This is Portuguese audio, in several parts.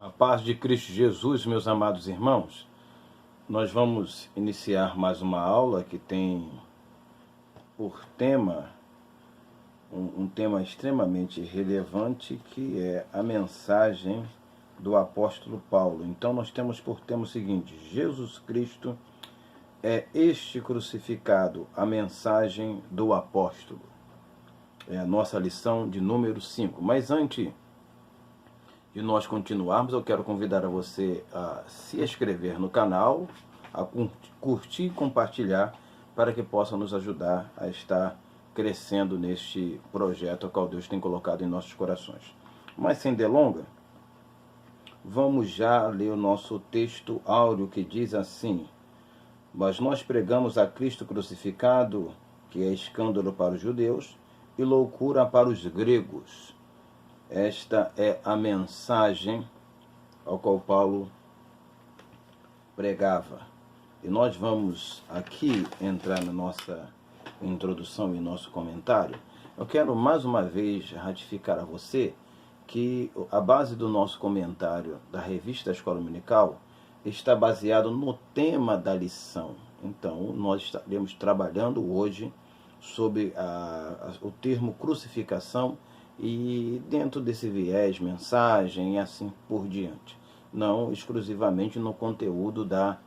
A paz de Cristo Jesus, meus amados irmãos, nós vamos iniciar mais uma aula que tem por tema um tema extremamente relevante, que é a mensagem do apóstolo Paulo. Então nós temos por tema o seguinte: Jesus Cristo é este crucificado, a mensagem do apóstolo. É a nossa lição de número 5. Mas antes de nós continuarmos, eu quero convidar a você a se inscrever no canal, a curtir e compartilhar, para que possa nos ajudar a estar crescendo neste projeto ao qual Deus tem colocado em nossos corações. Mas sem delonga, vamos já ler o nosso texto áureo, que diz assim: mas nós pregamos a Cristo crucificado, que é escândalo para os judeus e loucura para os gregos. Esta é a mensagem ao qual Paulo pregava. E nós vamos aqui entrar na nossa introdução e nosso comentário. Eu quero mais uma vez ratificar a você que a base do nosso comentário da revista Escola Dominical está baseado no tema da lição. Então, nós estaremos trabalhando hoje sobre o termo crucificação, e dentro desse viés, mensagem e assim por diante. Não exclusivamente no conteúdo da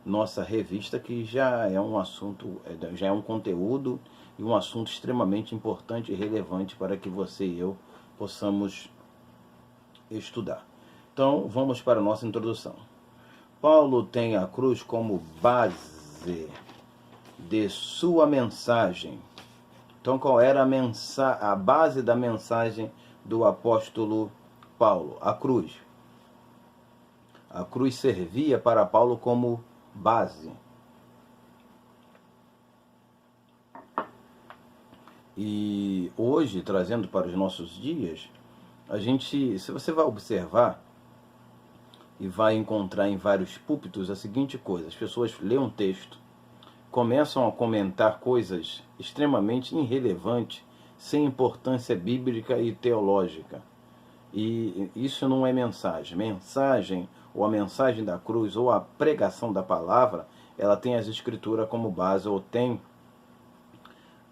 nossa revista, que já é um assunto, já é um conteúdo e um assunto extremamente importante e relevante para que você e eu possamos estudar. Então, vamos para a nossa introdução. Paulo tem a cruz como base de sua mensagem. Então, qual era a base da mensagem do apóstolo Paulo? A cruz. A cruz servia para Paulo como base. E hoje, trazendo para os nossos dias, se você vai observar e vai encontrar em vários púlpitos a seguinte coisa: as pessoas lêem um texto, começam a comentar coisas extremamente irrelevantes, sem importância bíblica e teológica. E isso não é mensagem. Mensagem, ou a mensagem da cruz, ou a pregação da palavra, ela tem as escrituras como base, ou tem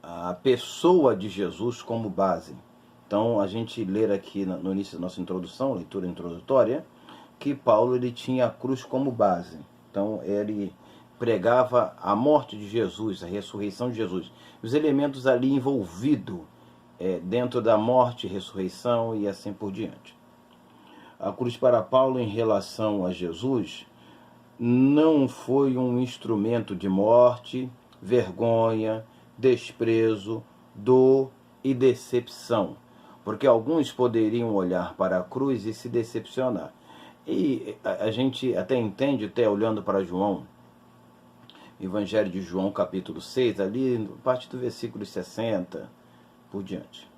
a pessoa de Jesus como base. Então, a gente lê aqui no início da nossa introdução, leitura introdutória, que Paulo ele tinha a cruz como base. Então, ele pregava a morte de Jesus, a ressurreição de Jesus, os elementos ali envolvidos dentro da morte, ressurreição e assim por diante. A cruz para Paulo, em relação a Jesus, não foi um instrumento de morte, vergonha, desprezo, dor e decepção, porque alguns poderiam olhar para a cruz e se decepcionar. E a gente até entende, até olhando para João, Evangelho de João, capítulo 6, ali, a partir do versículo 60, por diante.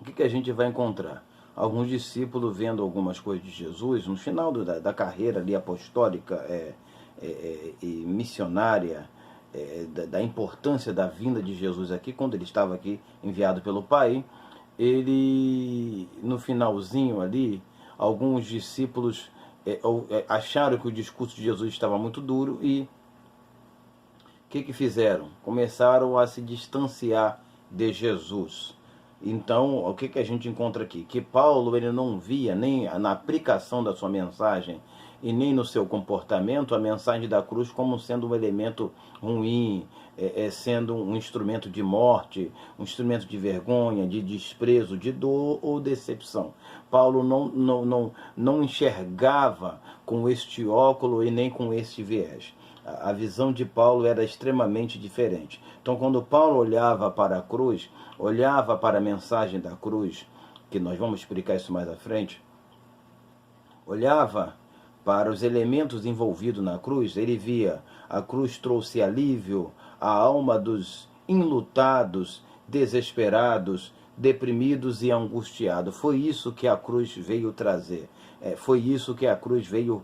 O que a gente vai encontrar? Alguns discípulos vendo algumas coisas de Jesus, no final da carreira ali apostólica e missionária, da importância da vinda de Jesus aqui, quando ele estava aqui enviado pelo Pai, ele, no finalzinho ali, alguns discípulos acharam que o discurso de Jesus estava muito duro e o que fizeram? Começaram a se distanciar de Jesus. Então, o que a gente encontra aqui? Que Paulo ele não via nem na aplicação da sua mensagem e nem no seu comportamento a mensagem da cruz como sendo um elemento ruim, sendo um instrumento de morte, um instrumento de vergonha, de desprezo, de dor ou decepção. Paulo não enxergava com este óculo e nem com este viés. A visão de Paulo era extremamente diferente. Então, quando Paulo olhava para a cruz, olhava para a mensagem da cruz, que nós vamos explicar isso mais à frente, olhava para os elementos envolvidos na cruz, ele via a cruz trouxe alívio à alma dos enlutados, desesperados, deprimidos e angustiados. Foi isso que a cruz veio trazer. Foi isso que a cruz veio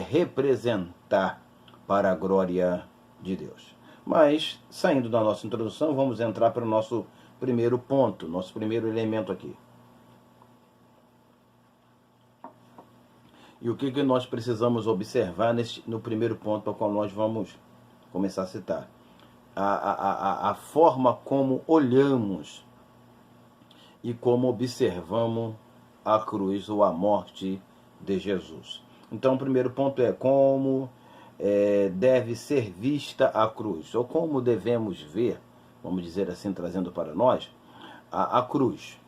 representar para a glória de Deus. Mas, saindo da nossa introdução, vamos entrar para o nosso primeiro ponto, nosso primeiro elemento aqui. E o que nós precisamos observar no primeiro ponto para o qual nós vamos começar a citar? A forma como olhamos e como observamos a cruz ou a morte de Jesus. Então, o primeiro ponto é como deve ser vista a cruz, ou como devemos ver, vamos dizer assim, trazendo para nós, a cruz.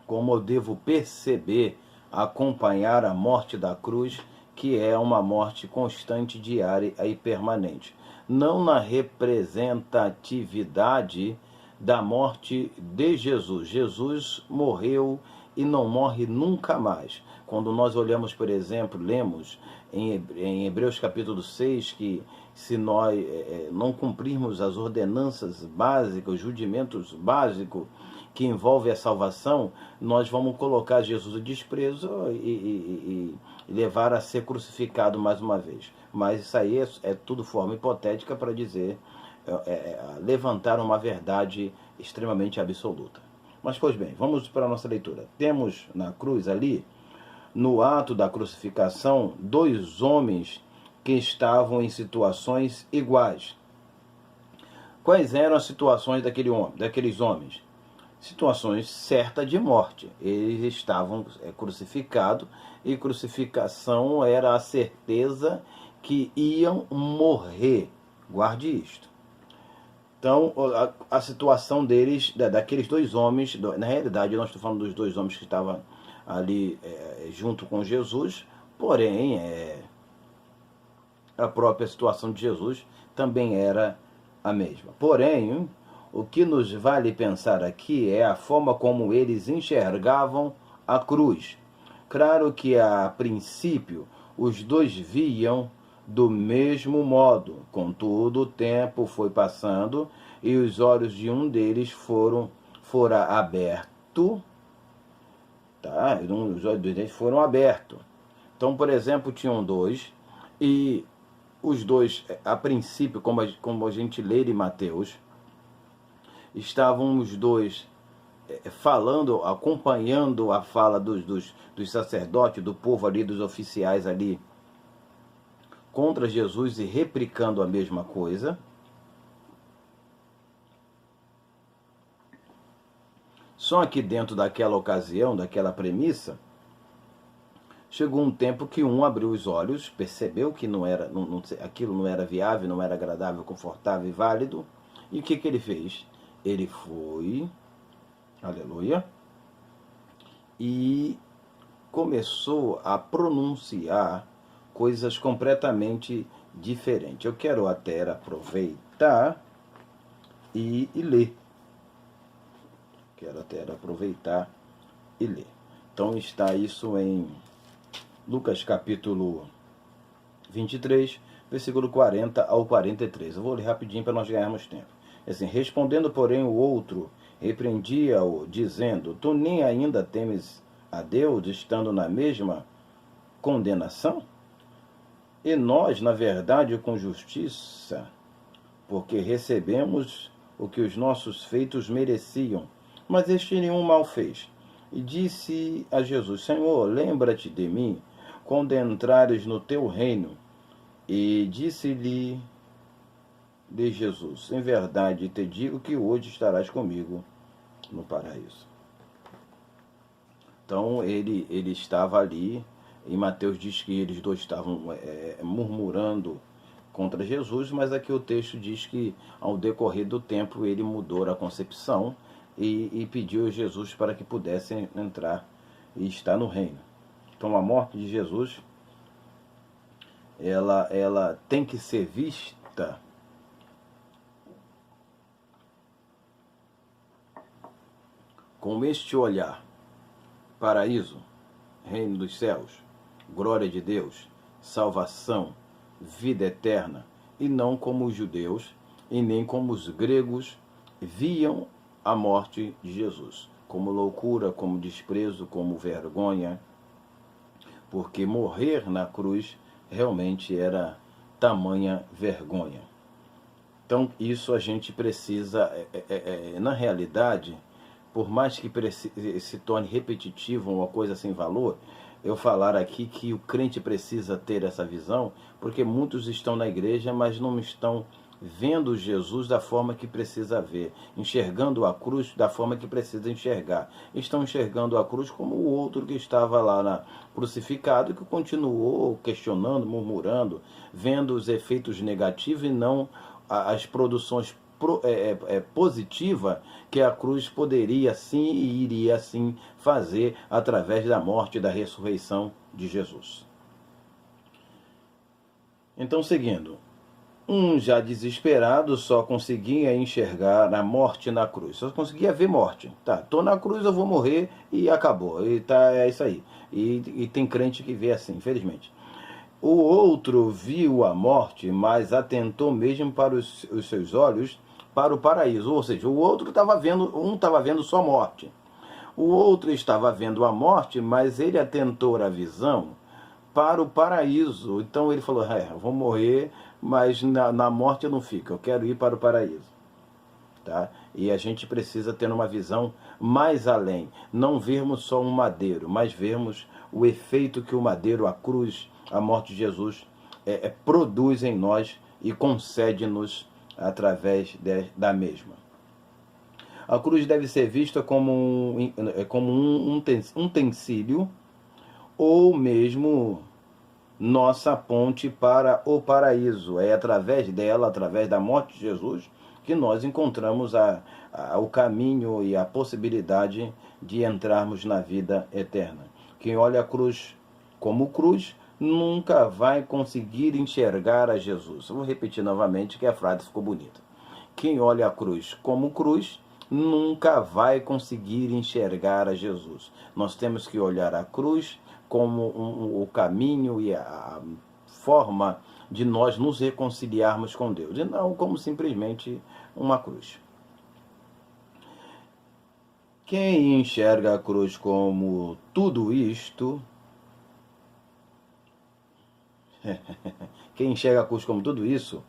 Como eu devo perceber, acompanhar a morte da cruz, que é uma morte constante, diária e permanente. Não na representatividade da morte de Jesus. Jesus morreu e não morre nunca mais. Quando nós olhamos, por exemplo, lemos em Hebreus capítulo 6, que se nós não cumprirmos as ordenanças básicas, os rudimentos básicos que envolvem a salvação, nós vamos colocar Jesus em desprezo e levar a ser crucificado mais uma vez. Mas isso aí é tudo forma hipotética para dizer, levantar uma verdade extremamente absoluta. Mas, pois bem, vamos para a nossa leitura. Temos na cruz ali, no ato da crucificação, dois homens que estavam em situações iguais. Quais eram as situações daqueles homens? Situações certas de morte. Eles estavam crucificados, e crucificação era a certeza que iam morrer. Guarde isto. Então, a situação deles, daqueles dois homens, na realidade, nós estamos falando dos dois homens que estavam ali junto com Jesus, porém, a própria situação de Jesus também era a mesma. Porém, o que nos vale pensar aqui é a forma como eles enxergavam a cruz. Claro que, a princípio, os dois viam do mesmo modo. Contudo, o tempo foi passando e os olhos de um deles foram abertos. Tá? Os olhos deles foram abertos. Então, por exemplo, tinham dois, e os dois, a princípio, como a gente lê em Mateus, estavam os dois falando, acompanhando a fala dos sacerdotes, do povo ali, dos oficiais ali, contra Jesus, e replicando a mesma coisa. Só que dentro daquela ocasião, daquela premissa, chegou um tempo que um abriu os olhos, percebeu que aquilo não era viável, não era agradável, confortável e válido. E o que ele fez? Ele foi, aleluia, e começou a pronunciar coisas completamente diferentes. Eu quero até aproveitar e ler. Quero até aproveitar e ler. Então está isso em Lucas capítulo 23, versículo 40 ao 43. Eu vou ler rapidinho para nós ganharmos tempo. Assim, respondendo, porém, o outro repreendia-o, dizendo: tu nem ainda temes a Deus, estando na mesma condenação? E nós, na verdade, com justiça, porque recebemos o que os nossos feitos mereciam. Mas este nenhum mal fez. E disse a Jesus: Senhor, lembra-te de mim quando entrares no teu reino. E disse-lhe de Jesus: em verdade te digo que hoje estarás comigo no paraíso. Então ele estava ali, e Mateus diz que eles dois estavam murmurando contra Jesus, mas aqui o texto diz que ao decorrer do tempo ele mudou a concepção e pediu a Jesus para que pudessem entrar e estar no reino. Então a morte de Jesus, ela tem que ser vista com este olhar: paraíso, reino dos céus, glória de Deus, salvação, vida eterna, e não como os judeus e nem como os gregos viam a morte de Jesus, como loucura, como desprezo, como vergonha, porque morrer na cruz realmente era tamanha vergonha. Então isso a gente precisa, na realidade, por mais que se torne repetitivo, uma coisa sem valor, eu falar aqui que o crente precisa ter essa visão, porque muitos estão na igreja, mas não estão vendo Jesus da forma que precisa ver, enxergando a cruz da forma que precisa enxergar. Estão enxergando a cruz como o outro que estava lá crucificado, que continuou questionando, murmurando, vendo os efeitos negativos e não as produções positiva que a cruz poderia sim e iria sim fazer através da morte e da ressurreição de Jesus. Então, seguindo, já desesperado só conseguia enxergar a morte na cruz, só conseguia ver morte. Tá, tô na cruz, eu vou morrer e acabou, e tá, é isso aí. E tem crente que vê assim, infelizmente. O outro viu a morte, mas atentou mesmo para os seus olhos para o paraíso. Ou seja, o outro estava vendo, um estava vendo só morte. O outro estava vendo a morte, mas ele atentou a visão para o paraíso. Então ele falou, eu vou morrer, mas na morte eu não fico, eu quero ir para o paraíso. Tá? E a gente precisa ter uma visão mais além. Não vermos só um madeiro, mas vermos o efeito que o madeiro, a cruz, a morte de Jesus produz em nós e concede-nos através da mesma. A cruz deve ser vista como um utensílio ou mesmo nossa ponte para o paraíso. É através dela, através da morte de Jesus, que nós encontramos o caminho e a possibilidade de entrarmos na vida eterna. Quem olha a cruz como cruz nunca vai conseguir enxergar a Jesus. Eu vou repetir novamente que a frase ficou bonita. Quem olha a cruz como cruz nunca vai conseguir enxergar a Jesus. Nós temos que olhar a cruz como o caminho e a forma de nós nos reconciliarmos com Deus, e não como simplesmente uma cruz. Quem enxerga a cruz como tudo isto, quem enxerga a cruz como tudo isso,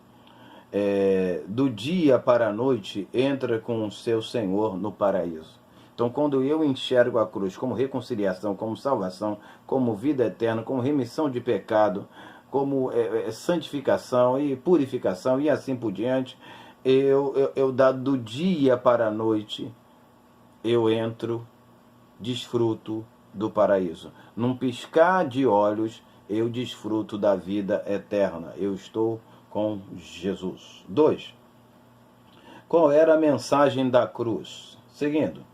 do dia para a noite entra com o seu Senhor no paraíso. Então, quando eu enxergo a cruz como reconciliação, como salvação, como vida eterna, como remissão de pecado, como santificação e purificação e assim por diante, eu do dia para a noite, eu entro, desfruto do paraíso. Num piscar de olhos, eu desfruto da vida eterna. Eu estou com Jesus. 2. Qual era a mensagem da cruz? Seguindo.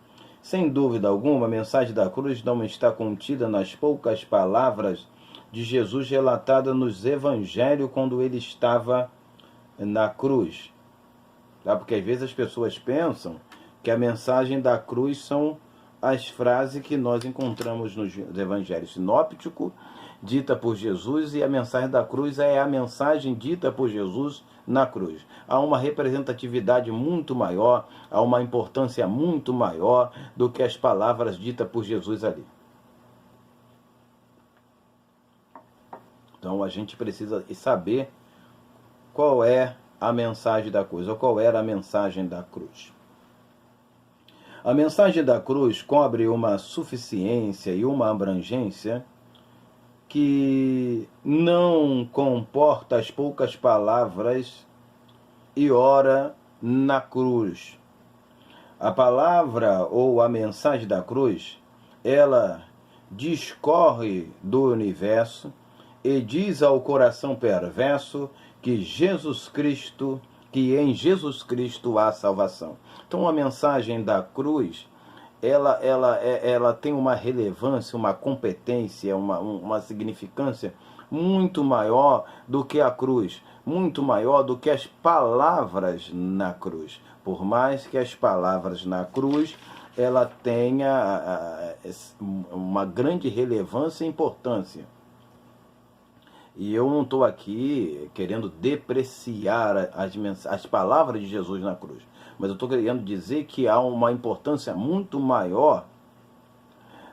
Sem dúvida alguma, a mensagem da cruz não está contida nas poucas palavras de Jesus relatadas nos evangelhos quando ele estava na cruz. Tá? Porque às vezes as pessoas pensam que a mensagem da cruz são as frases que nós encontramos nos evangelhos sinópticos, dita por Jesus, e a mensagem da cruz é a mensagem dita por Jesus na cruz. Há uma representatividade muito maior, há uma importância muito maior do que as palavras ditas por Jesus ali. Então a gente precisa saber qual é a mensagem da cruz, ou qual era a mensagem da cruz. A mensagem da cruz cobre uma suficiência e uma abrangência que não comporta as poucas palavras e ora na cruz. A palavra ou a mensagem da cruz, ela discorre do universo e diz ao coração perverso que em Jesus Cristo há salvação. Então a mensagem da cruz, ela tem uma relevância, uma competência, uma significância muito maior do que a cruz, muito maior do que as palavras na cruz. Por mais que as palavras na cruz ela tenha uma grande relevância e importância. E eu não estou aqui querendo depreciar as palavras de Jesus na cruz, mas eu estou querendo dizer que há uma importância muito maior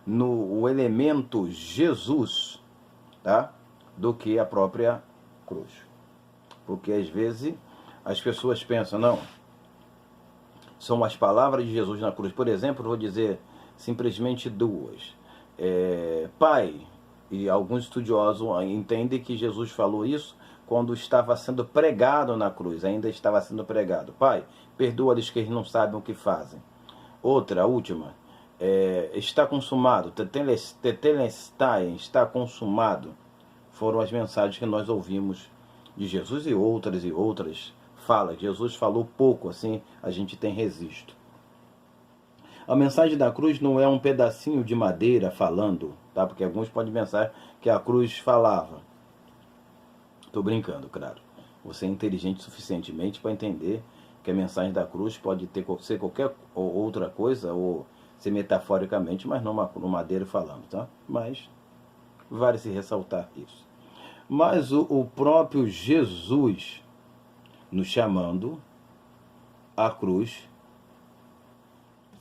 no elemento Jesus, tá? Do que a própria cruz. Porque às vezes as pessoas pensam, não, são as palavras de Jesus na cruz. Por exemplo, vou dizer simplesmente duas. Pai, e alguns estudiosos entendem que Jesus falou isso quando estava sendo pregado na cruz, ainda estava sendo pregado. Pai, perdoa-lhes que eles não sabem o que fazem. Outra, a última, está consumado, tetelestai, está consumado. Foram as mensagens que nós ouvimos de Jesus e outras falas. Jesus falou pouco, assim a gente tem registro. A mensagem da cruz não é um pedacinho de madeira falando, tá? Porque alguns podem pensar que a cruz falava. Estou brincando, claro. Você é inteligente suficientemente para entender que a mensagem da cruz pode ser qualquer outra coisa, ou ser metaforicamente, mas não uma madeira falando, tá? Mas vale se ressaltar isso. Mas o próprio Jesus nos chamando à cruz.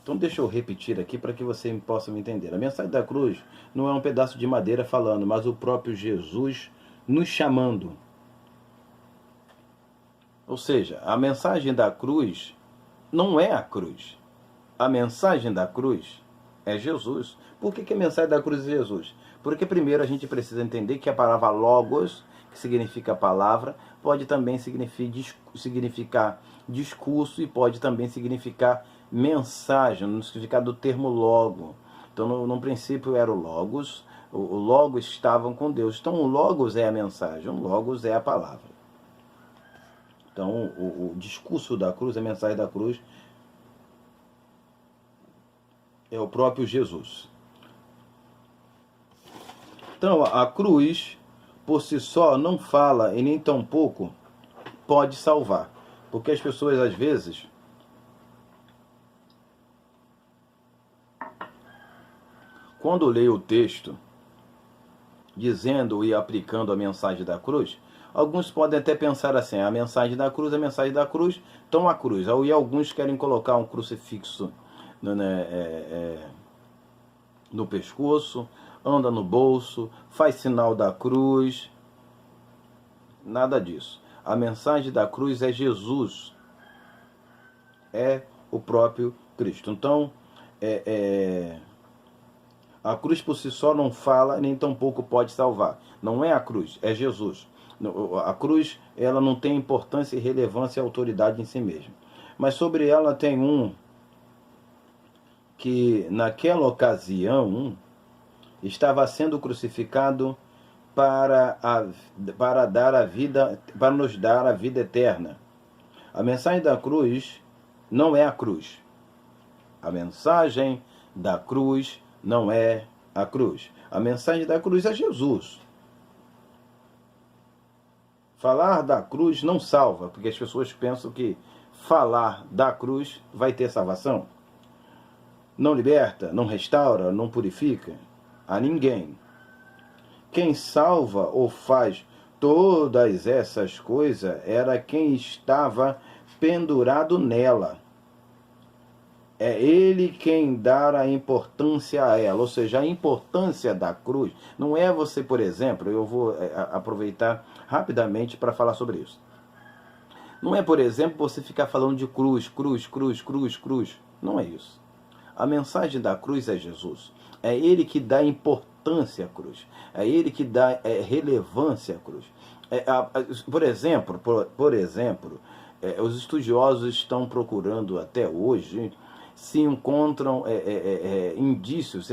Então deixa eu repetir aqui para que você possa me entender. A mensagem da cruz não é um pedaço de madeira falando, mas o próprio Jesus nos chamando. Ou seja, a mensagem da cruz não é a cruz. A mensagem da cruz é Jesus. Por que a mensagem da cruz é Jesus? Porque primeiro a gente precisa entender que a palavra logos, que significa palavra, pode também significar discurso e pode também significar mensagem, no significado do termo logo. Então, no princípio era o logos, o logos estavam com Deus. Então, o logos é a mensagem, o logos é a palavra. Então, o discurso da cruz, a mensagem da cruz, é o próprio Jesus. Então, a cruz, por si só, não fala e nem tampouco pode salvar. Porque as pessoas, às vezes, quando leem o texto, dizendo e aplicando a mensagem da cruz, alguns podem até pensar assim, a mensagem da cruz, então a cruz. E alguns querem colocar um crucifixo no pescoço, anda no bolso, faz sinal da cruz. Nada disso. A mensagem da cruz é Jesus. É o próprio Cristo. Então, a cruz por si só não fala, nem tampouco pode salvar. Não é a cruz, é Jesus. A cruz, ela não tem importância, relevância e autoridade em si mesma. Mas sobre ela tem um que, naquela ocasião, estava sendo crucificado para nos dar a vida eterna. A mensagem da cruz não é a cruz. A mensagem da cruz não é a cruz. A mensagem da cruz é Jesus. Falar da cruz não salva, porque as pessoas pensam que falar da cruz vai ter salvação. Não liberta, não restaura, não purifica a ninguém. Quem salva ou faz todas essas coisas era quem estava pendurado nela. É ele quem dá a importância a ela. Ou seja, a importância da cruz não é você, por exemplo, eu vou aproveitar rapidamente para falar sobre isso. Não é, por exemplo, você ficar falando de cruz. Não é isso. A mensagem da cruz é Jesus. É ele que dá importância à cruz. É ele que dá relevância à cruz. Por exemplo, os estudiosos estão procurando até hoje se encontram indícios,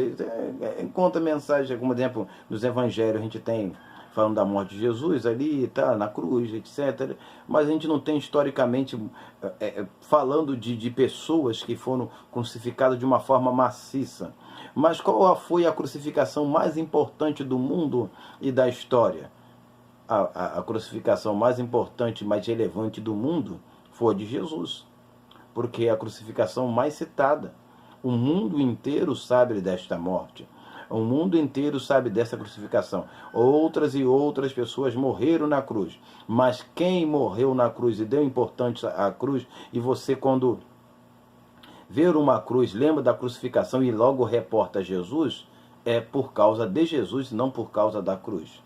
encontra mensagem, como exemplo, nos evangelhos a gente tem falando da morte de Jesus ali, tá, na cruz, etc. Mas a gente não tem historicamente falando de pessoas que foram crucificadas de uma forma maciça. Mas qual foi a crucificação mais importante do mundo e da história? A crucificação mais importante, mais relevante do mundo foi a de Jesus. Porque é a crucificação mais citada. O mundo inteiro sabe desta morte. O mundo inteiro sabe dessa crucificação. Outras e outras pessoas morreram na cruz. Mas quem morreu na cruz e deu importância à cruz, e você quando ver uma cruz, lembra da crucificação e logo reporta Jesus, é por causa de Jesus e não por causa da cruz.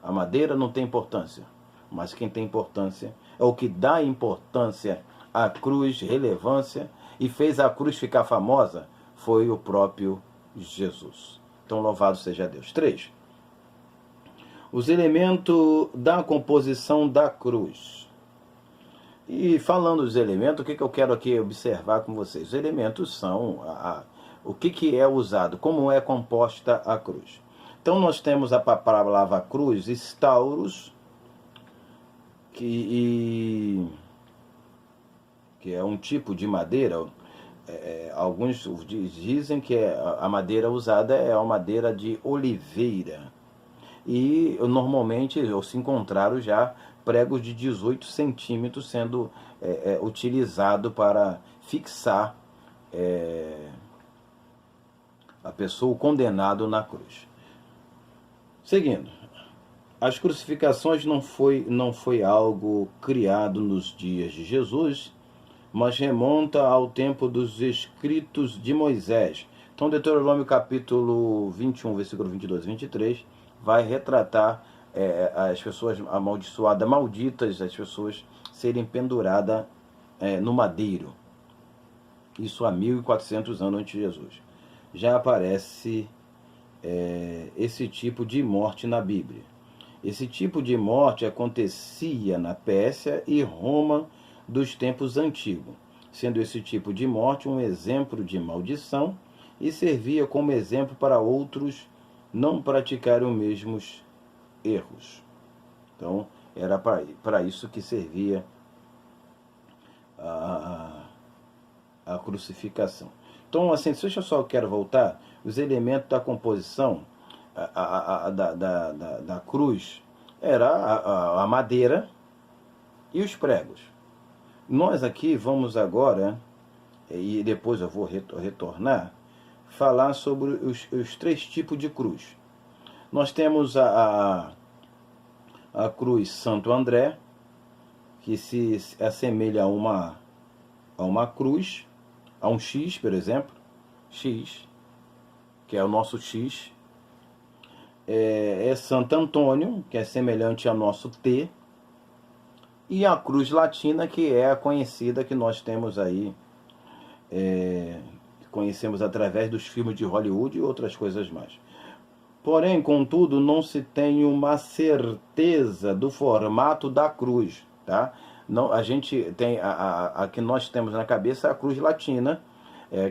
A madeira não tem importância, mas quem tem importância é o que dá importância a cruz relevância e fez a cruz ficar famosa foi o próprio Jesus. Então, louvado seja Deus. 3. Os elementos da composição da cruz. E falando dos elementos, o que eu quero aqui observar com vocês? Os elementos são o que é usado, como é composta a cruz. Então nós temos a palavra cruz, stauros, que é um tipo de madeira. Alguns dizem que a madeira usada é a madeira de oliveira. E normalmente se encontraram já pregos de 18 centímetros sendo utilizado para fixar a pessoa, o condenado na cruz. Seguindo, as crucificações não foi algo criado nos dias de Jesus, mas remonta ao tempo dos escritos de Moisés. Então, Deuteronômio capítulo 21, versículo 22 e 23, vai retratar as pessoas amaldiçoadas, malditas, as pessoas serem penduradas no madeiro. Isso há 1400 anos antes de Jesus. Já aparece esse tipo de morte na Bíblia. Esse tipo de morte acontecia na Pérsia e Roma dos tempos antigos, sendo esse tipo de morte um exemplo de maldição e servia como exemplo para outros não praticarem os mesmos erros. Então, era para isso que servia a crucificação. Então, assim, deixa eu só, quero voltar, os elementos da composição da cruz era a madeira e os pregos. Nós aqui vamos agora, e depois eu vou retornar, falar sobre os 3 tipos de cruz. Nós temos a cruz Santo André, que se assemelha a uma cruz, a um X, por exemplo, X, que é o nosso X. Santo Antônio, que é semelhante ao nosso T, e a cruz latina, que é a conhecida que nós temos aí, conhecemos através dos filmes de Hollywood e outras coisas mais. Porém, contudo, não se tem uma certeza do formato da cruz, tá? Não, a gente tem a que nós temos na cabeça é a cruz latina,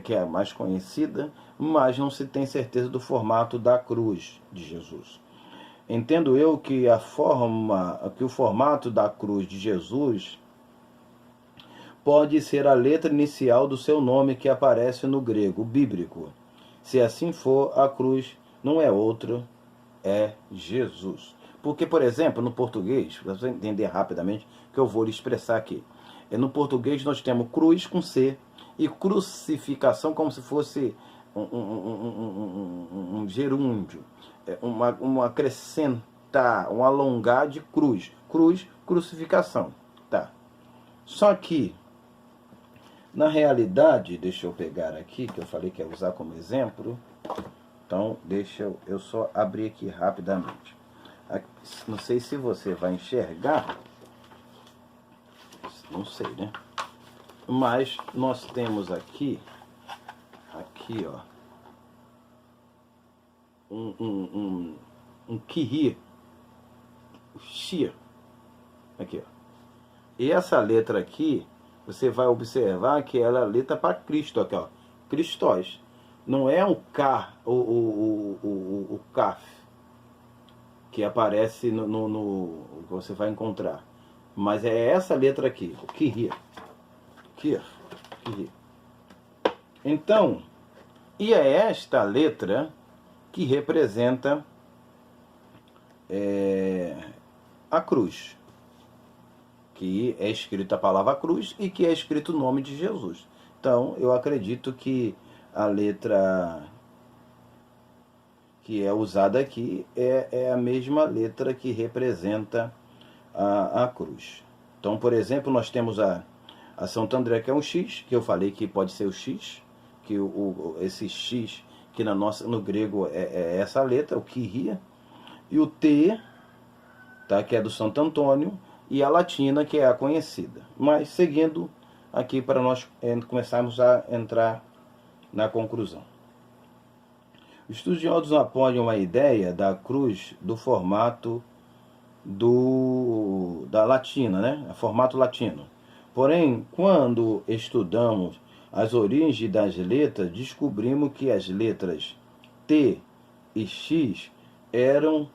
que é a mais conhecida, mas não se tem certeza do formato da cruz de Jesus. Entendo eu que o formato da cruz de Jesus pode ser a letra inicial do seu nome que aparece no grego bíblico. Se assim for, a cruz não é outra, é Jesus. Porque, por exemplo, no português, para você entender rapidamente, que eu vou lhe expressar aqui. No português nós temos cruz com C e crucificação como se fosse um gerúndio, um acrescentar, um alongar de cruz. Cruz, crucificação. Tá. Só que, na realidade, deixa eu pegar aqui, que eu falei que ia usar como exemplo. Então, deixa eu só abrir aqui rapidamente. Não sei se você vai enxergar. Não sei, né? Mas nós temos aqui, ó, um Kiri, o Shir, aqui, ó. E essa letra aqui, você vai observar que ela é a letra para Cristo, aqui, ó, Cristos. Não é o K, o Kaf, que aparece no que você vai encontrar. Mas é essa letra aqui, o Kiri. Kiri. Então, e é esta letra que representa a cruz, que é escrita a palavra cruz e que é escrito o nome de Jesus. Então, eu acredito que a letra que é usada aqui é a mesma letra que representa a cruz. Então, por exemplo, nós temos a Santo André, que é um X, que eu falei que pode ser o X, que esse X, que no grego é essa letra, o Kyrie, e o T, tá, que é do Santo Antônio, e a latina, que é a conhecida. Mas, seguindo aqui para nós começarmos a entrar na conclusão. Os estudiosos apoiam a ideia da cruz do formato da latina, né? Formato latino. Porém, quando estudamos as origens das letras, descobrimos que as letras T e X eram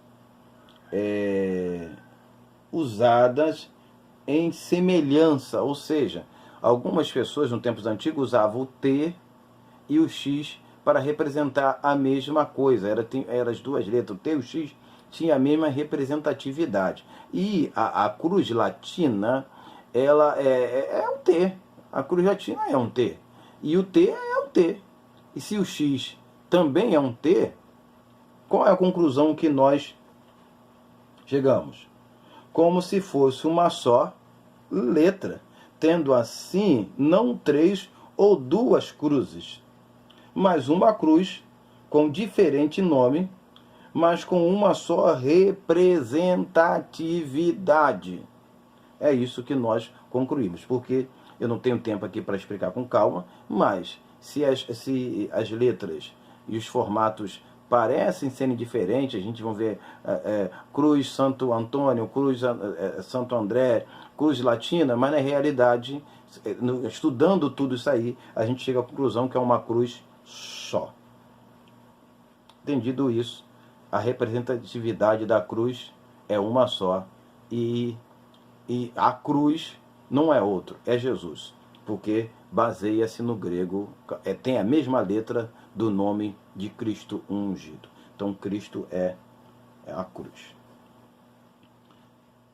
usadas em semelhança, ou seja, algumas pessoas no tempos antigos usavam o T e o X para representar a mesma coisa. Eram as duas letras, o T e o X tinha a mesma representatividade. E a cruz latina, ela é um T. A cruz latina é um T. E o T é um T. E se o X também é um T, qual é a conclusão que nós chegamos? Como se fosse uma só letra, tendo assim não 3 ou 2 cruzes, mas uma cruz com diferente nome, mas com uma só representatividade. É isso que nós concluímos, porque eu não tenho tempo aqui para explicar com calma, mas se as letras e os formatos parecem serem diferentes, a gente vai ver cruz Santo Antônio, cruz Santo André, cruz latina, mas na realidade, estudando tudo isso aí, a gente chega à conclusão que é uma cruz só. Entendido isso, a representatividade da cruz é uma só, e a cruz não é outro, é Jesus, porque baseia-se no grego, tem a mesma letra do nome de Cristo ungido. Então Cristo é a cruz.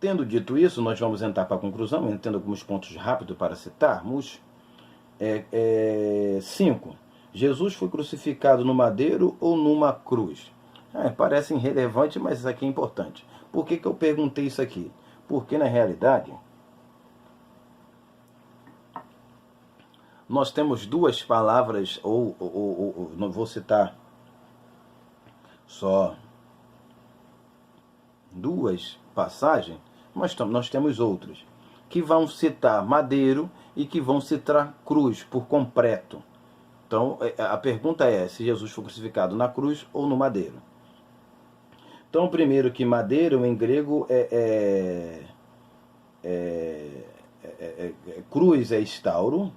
Tendo dito isso, nós vamos entrar para a conclusão, entendo alguns pontos rápidos para citarmos. 5. Jesus foi crucificado no madeiro ou numa cruz? Parece irrelevante, mas isso aqui é importante. Por que eu perguntei isso aqui? Porque, na realidade, nós temos duas palavras, ou não vou citar só duas passagens, mas nós temos outras, que vão citar madeiro e que vão citar cruz por completo. Então, a pergunta é se Jesus foi crucificado na cruz ou no madeiro. Então, primeiro que madeiro em grego cruz é estauro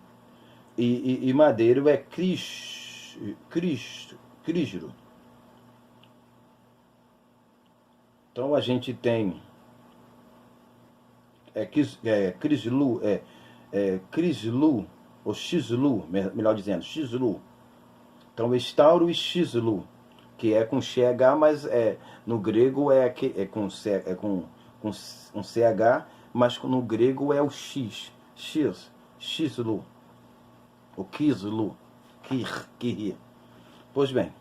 e madeiro é crígero. Então, a gente tem crislu, ou xlu, melhor dizendo, xlu. Então, estauro e xlu, que é com CH, mas no grego é com um CH, mas no grego é o X, xlu, o kislu, kir. Pois bem,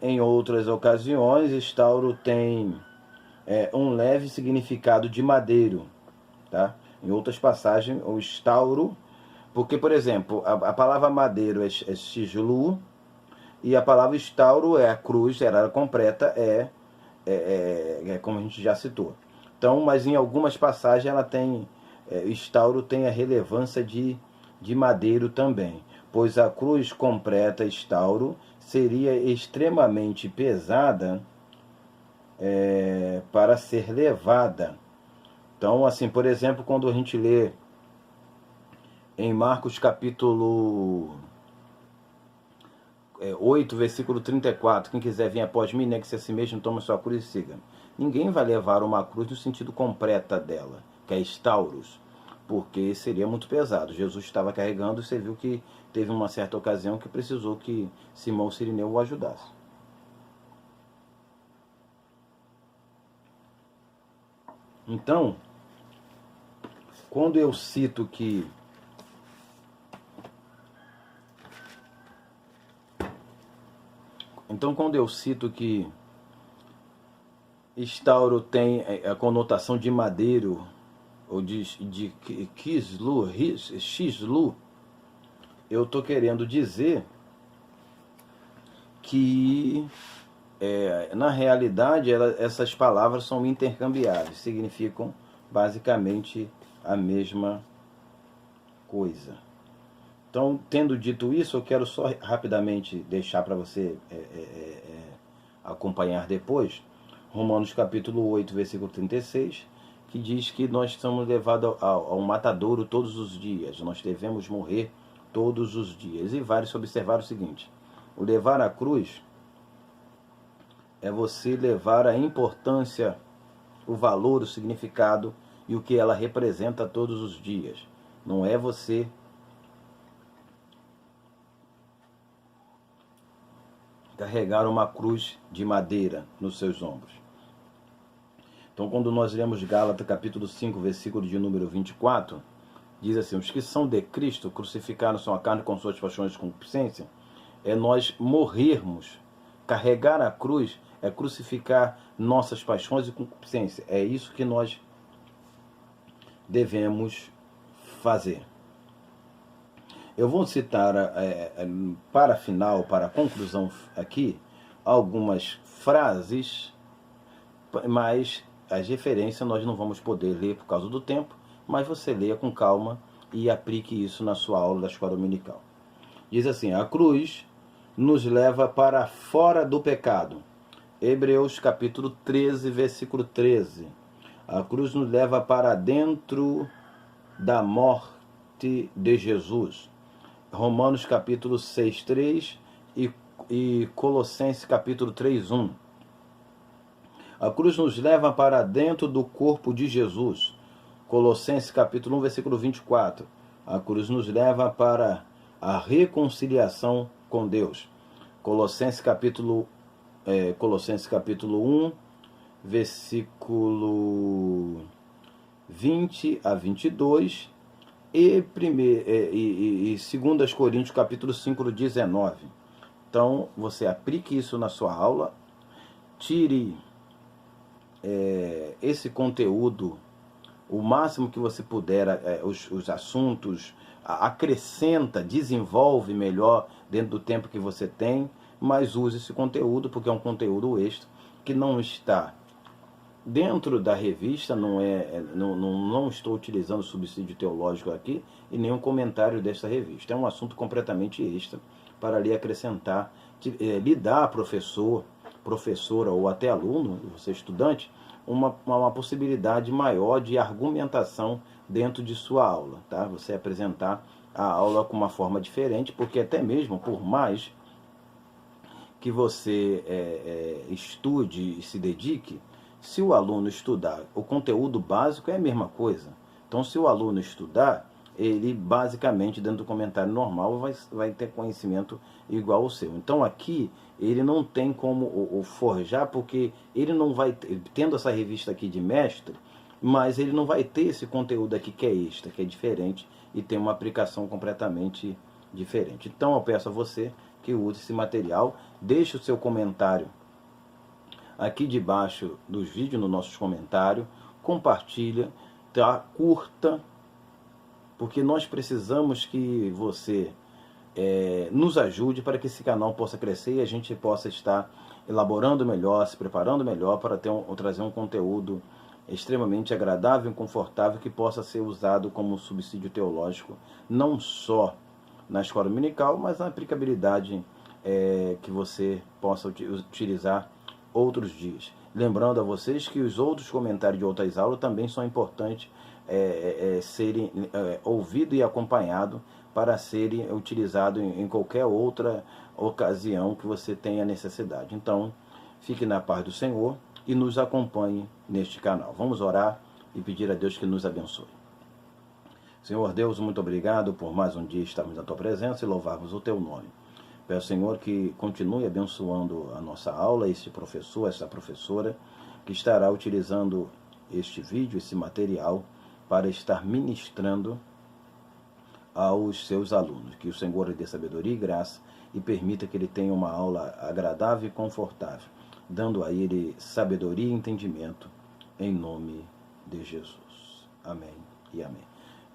em outras ocasiões, estauro tem um leve significado de madeiro, tá? Em outras passagens, o estauro, porque, por exemplo, a palavra madeiro é xlu, e a palavra estauro é a cruz, era completa, como a gente já citou. Então, mas em algumas passagens ela tem, estauro tem a relevância de madeiro também, pois a cruz completa estauro seria extremamente pesada para ser levada. Então, assim, por exemplo, quando a gente lê em Marcos capítulo 8, versículo 34, quem quiser vir após mim, negue-se a si mesmo, toma sua cruz e siga. Ninguém vai levar uma cruz no sentido completa dela, que é estauros, porque seria muito pesado. Jesus estava carregando e você viu que teve uma certa ocasião que precisou que Simão Cirineu o ajudasse. Então, quando eu cito que estauro tem a conotação de madeiro, ou de xlu, eu estou querendo dizer que, na realidade, essas palavras são intercambiáveis, significam basicamente a mesma coisa. Então, tendo dito isso, eu quero só rapidamente deixar para você acompanhar depois, Romanos capítulo 8, versículo 36, que diz que nós estamos levados ao matadouro todos os dias, nós devemos morrer todos os dias. E vale se observar o seguinte: o levar a cruz é você levar a importância, o valor, o significado e o que ela representa todos os dias. Não é você carregar uma cruz de madeira nos seus ombros. Então, quando nós lemos Gálatas capítulo 5, versículo de número 24, diz assim: os que são de Cristo crucificaram sua carne com suas paixões e concupiscência. É nós morrermos. Carregar a cruz é crucificar nossas paixões e concupiscência. É isso que nós devemos fazer. Eu vou citar para final, para a conclusão aqui, algumas frases, mas as referências nós não vamos poder ler por causa do tempo, mas você leia com calma e aplique isso na sua aula da escola dominical. Diz assim: a cruz nos leva para fora do pecado. Hebreus capítulo 13, versículo 13. A cruz nos leva para dentro da morte de Jesus. Romanos capítulo 6, 3 e Colossenses capítulo 3, 1. A cruz nos leva para dentro do corpo de Jesus. Colossenses capítulo 1, versículo 24. A cruz nos leva para a reconciliação com Deus. Colossenses capítulo 1, versículo 20 a 22. E 2 Coríntios capítulo 5, 19. Então, você aplique isso na sua aula, tire esse conteúdo o máximo que você puder, os assuntos, acrescenta, desenvolve melhor dentro do tempo que você tem, mas use esse conteúdo, porque é um conteúdo extra, que não está dentro da revista, não estou utilizando subsídio teológico aqui, e nenhum comentário desta revista. É um assunto completamente extra, para lhe acrescentar, lhe dar professor, professora ou até aluno, você estudante, uma possibilidade maior de argumentação dentro de sua aula, tá? Você apresentar a aula com uma forma diferente, porque até mesmo, por mais que você estude e se dedique, se o aluno estudar o conteúdo básico é a mesma coisa. Então, se o aluno estudar, ele basicamente, dentro do comentário normal, vai ter conhecimento igual ao seu. Então, aqui, ele não tem como o forjar, porque ele não vai, tendo essa revista aqui de mestre, mas ele não vai ter esse conteúdo aqui que é extra, que é diferente, e tem uma aplicação completamente diferente. Então, eu peço a você que use esse material, deixe o seu comentário aqui debaixo dos vídeos, nos nossos comentários, compartilha, tá? Curta, porque nós precisamos que você nos ajude para que esse canal possa crescer e a gente possa estar elaborando melhor, se preparando melhor para trazer um conteúdo extremamente agradável e confortável que possa ser usado como subsídio teológico, não só na escola dominical, mas na aplicabilidade que você possa utilizar outros dias. Lembrando a vocês que os outros comentários de outras aulas também são importantes serem ouvidos e acompanhados para serem utilizados em qualquer outra ocasião que você tenha necessidade. Então, fique na paz do Senhor e nos acompanhe neste canal. Vamos orar e pedir a Deus que nos abençoe. Senhor Deus, muito obrigado por mais um dia estarmos na Tua presença e louvarmos o Teu nome. Peço, Senhor, que continue abençoando a nossa aula, este professor, essa professora, que estará utilizando este vídeo, esse material, para estar ministrando aos seus alunos. Que o Senhor lhe dê sabedoria e graça e permita que ele tenha uma aula agradável e confortável, dando a ele sabedoria e entendimento, em nome de Jesus. Amém e amém.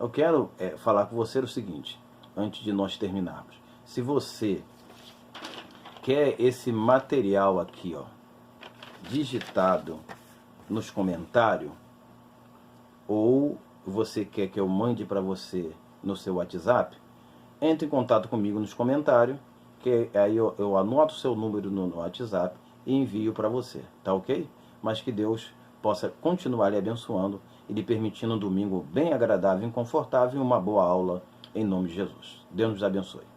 Eu quero falar com você o seguinte, antes de nós terminarmos. Se você quer esse material aqui, ó, digitado nos comentários, ou você quer que eu mande para você no seu WhatsApp, entre em contato comigo nos comentários, que aí eu anoto o seu número no WhatsApp e envio para você, tá ok? Mas que Deus possa continuar lhe abençoando e lhe permitindo um domingo bem agradável e confortável e uma boa aula em nome de Jesus. Deus nos abençoe.